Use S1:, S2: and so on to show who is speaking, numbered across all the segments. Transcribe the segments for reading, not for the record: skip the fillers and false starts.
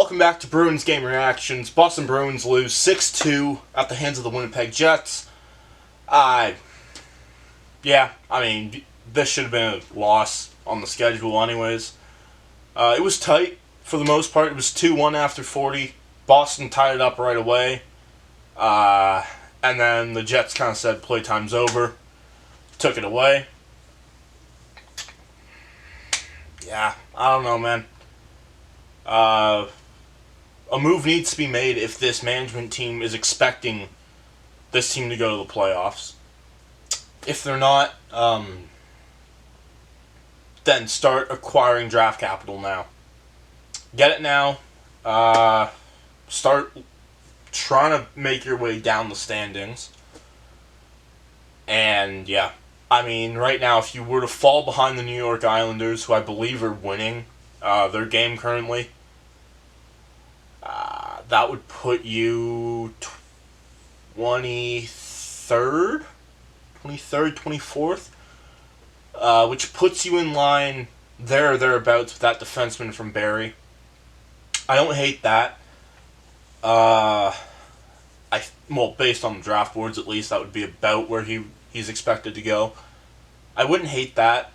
S1: Welcome back to Bruins Game Reactions. Boston Bruins lose 6-2 at the hands of the Winnipeg Jets. This should have been a loss on the schedule anyways. It was tight for the most part. It was 2-1 after 40. Boston tied it up right away. And then the Jets kind of said playtime's over. Took it away. Yeah, I don't know, man. A move needs to be made if this management team is expecting this team to go to the playoffs. If they're not, then start acquiring draft capital now. Get it now. Start trying to make your way down the standings. And, yeah. I mean, right now, if you were to fall behind the New York Islanders, who I believe are winning their game currently, that would put you 23rd, 24th, which puts you in line there or thereabouts with that defenseman from Barrie. I don't hate that. Based on the draft boards at least, that would be about where he's expected to go. I wouldn't hate that.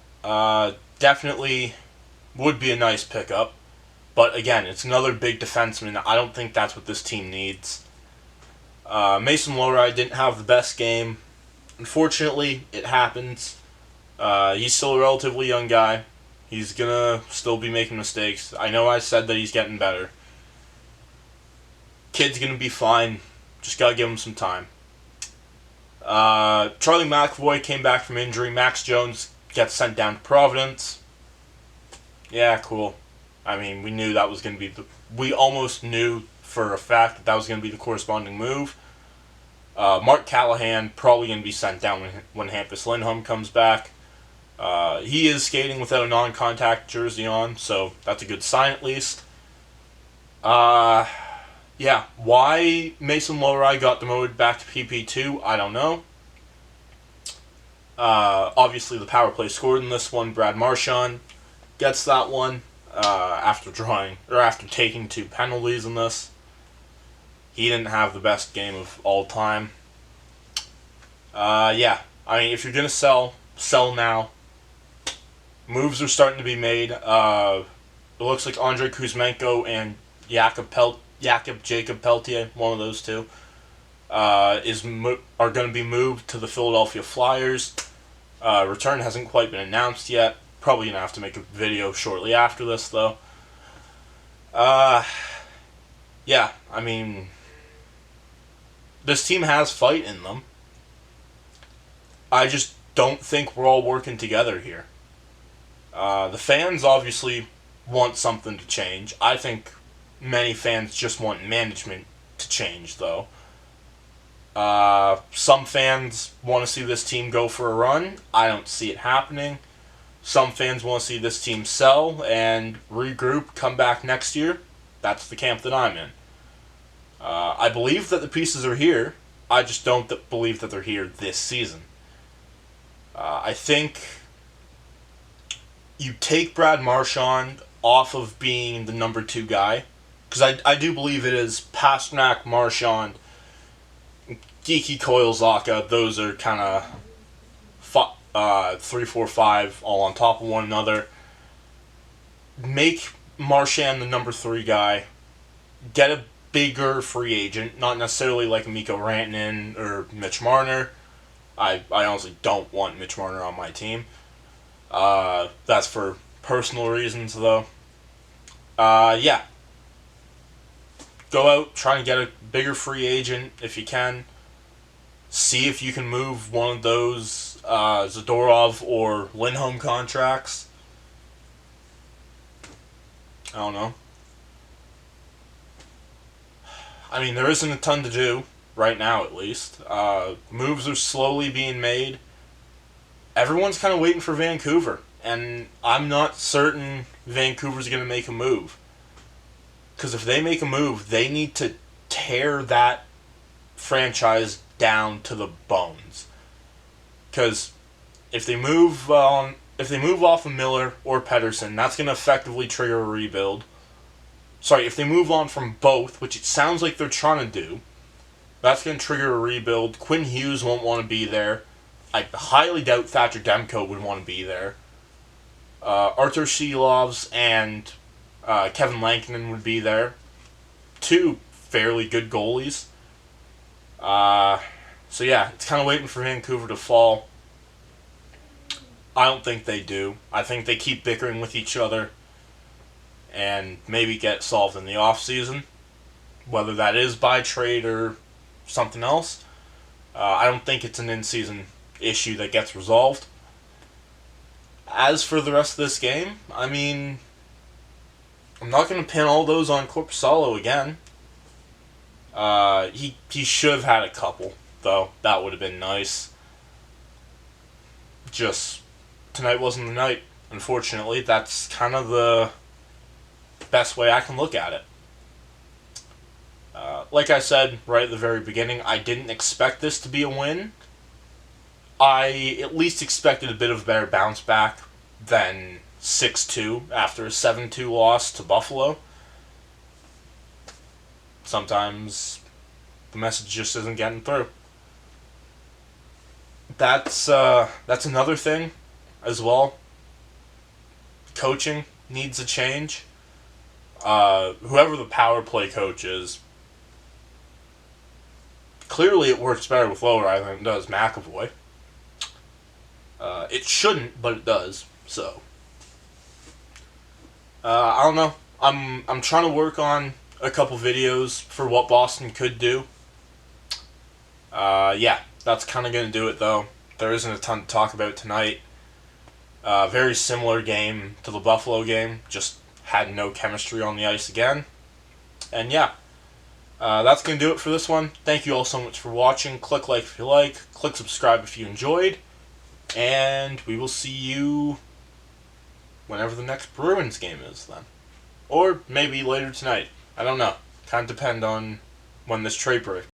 S1: Definitely would be a nice pickup. But again, it's another big defenseman. I don't think that's what this team needs. Mason Lohrei didn't have the best game. Unfortunately, it happens. He's still a relatively young guy. He's going to still be making mistakes. I know I said that he's getting better. Kid's going to be fine. Just got to give him some time. Charlie McAvoy came back from injury. Max Jones gets sent down to Providence. Yeah, cool. I mean, we knew that was going to be we almost knew for a fact that was going to be the corresponding move. Mark Callahan probably going to be sent down when Hampus Lindholm comes back. He is skating without a non-contact jersey on, so that's a good sign at least. Why Mason Lohrei got demoted back to PP2, I don't know. Obviously, the power play scored in this one. Brad Marchand gets that one. After taking 2 penalties in this. He didn't have the best game of all time. I mean, if you're going to sell now. Moves are starting to be made. It looks like Andrei Kuzmenko and Jakob Jacob Peltier, one of those two, are going to be moved to the Philadelphia Flyers. Return hasn't quite been announced yet. Probably going to have to make a video shortly after this, though. I mean, this team has fight in them. I just don't think we're all working together here. The fans obviously want something to change. I think many fans just want management to change, though. Some fans want to see this team go for a run. I don't see it happening. Some fans want to see this team sell and regroup, come back next year. That's the camp that I'm in. I believe that the pieces are here. I just don't believe that they're here this season. I think you take Brad Marchand off of being the number 2 guy, because I do believe it is Pastrnak, Marchand, Geeky Koilzaka. Those are kind of 3, 4, 5 all on top of one another. Make Marchand the number 3 guy. Get a bigger free agent, not necessarily like Mikko Rantanen or Mitch Marner. I honestly don't want Mitch Marner on my team. That's for personal reasons, though. Go out, try and get a bigger free agent if you can. See if you can move one of those Zadorov or Lindholm contracts. I don't know. I mean, there isn't a ton to do right now, at least. Moves are slowly being made. Everyone's kind of waiting for Vancouver, and I'm not certain Vancouver's going to make a move. Because if they make a move, they need to tear that franchise down to the bones. Because if they move off of Miller or Pettersson, that's going to effectively trigger a rebuild. if they move on from both, which it sounds like they're trying to do, that's going to trigger a rebuild. Quinn Hughes won't want to be there. I highly doubt Thatcher Demko would want to be there. Artur Silovs and Kevin Lankinen would be there. Two fairly good goalies. So yeah, it's kind of waiting for Vancouver to fall. I don't think they do. I think they keep bickering with each other and maybe get solved in the offseason. Whether that is by trade or something else. I don't think it's an in-season issue that gets resolved. As for the rest of this game, I mean, I'm not going to pin all those on Korpisalo again. He should have had a couple, though. That would have been nice. Just, tonight wasn't the night, unfortunately. That's kind of the best way I can look at it. Like I said right at the very beginning, I didn't expect this to be a win. I at least expected a bit of a better bounce back than 6-2 after a 7-2 loss to Buffalo. Sometimes the message just isn't getting through. That's another thing as well. Coaching needs a change. Whoever the power play coach is, clearly it works better with Lowry than it does McAvoy. It shouldn't, but it does. So I don't know. I'm trying to work on a couple videos for what Boston could do. Yeah, that's kind of going to do it, though. There isn't a ton to talk about tonight. Very similar game to the Buffalo game, just had no chemistry on the ice again. And yeah, that's going to do it for this one. Thank you all so much for watching. Click like if you like. Click subscribe if you enjoyed. And we will see you whenever the next Bruins game is then. Or maybe later tonight. I don't know. Kind of depend on when this trade break